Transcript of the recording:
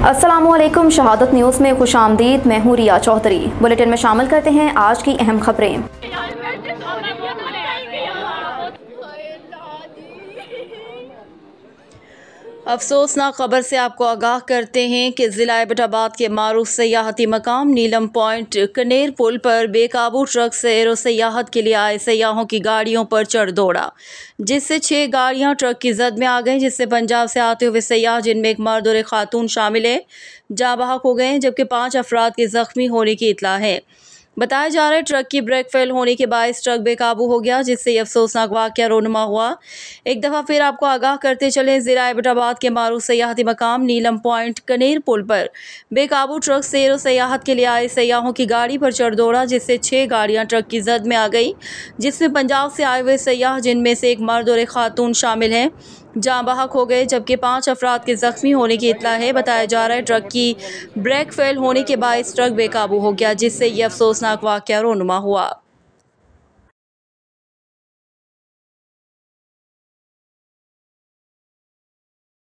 अस्सलामुअलैकुम। शहादत न्यूज़ में खुशामदीद। मैं हूँ रिया चौधरी। बुलेटिन में शामिल करते हैं आज की अहम खबरें। अफसोसनाक खबर से आपको आगाह करते हैं कि ज़िला एबटाबाद के मारूफ सयाहती मकाम नीलम पॉइंट कनेर पुल पर बेकाबू ट्रक सैर सयाहत के लिए आए सयाहों की गाड़ियों पर चढ़ दौड़ा, जिससे 6 गाड़ियां ट्रक की जद में आ गईं, जिससे पंजाब से आते हुए सयाह, जिनमें एक मर्द और एक खातून शामिल है, जाँ बहक हो गए, जबकि 5 अफराद के जख्मी होने की इतला है। बताया जा रहा है ट्रक की ब्रेक फेल होने के बायस ट्रक बेकाबू हो गया, जिससे ये अफसोसनाक वाक़या रोनुमा हुआ। एक दफ़ा फिर आपको आगाह करते चले, ज़िला एबटाबाद के मारूफ सयाहती मकाम नीलम पॉइंट कनेर पुल पर बेकाबू ट्रक सैर व सयाहत के लिए आए सयाहों की गाड़ी पर चढ़ दौड़ा, जिससे 6 गाड़ियाँ ट्रक की जद में आ गई, जिसमें पंजाब से आए हुए सयाह, जिनमें से एक मर्द और एक खातून शामिल हैं, जाँ बहक हो गए, जबकि 5 अफराद के जख्मी होने की इतला है। बताया जा रहा है ट्रक की ब्रेक फेल होने के बायस ट्रक बेकाबू हो गया, जिससे ये अफसोसनाक वाक़या रोनुमा हुआ।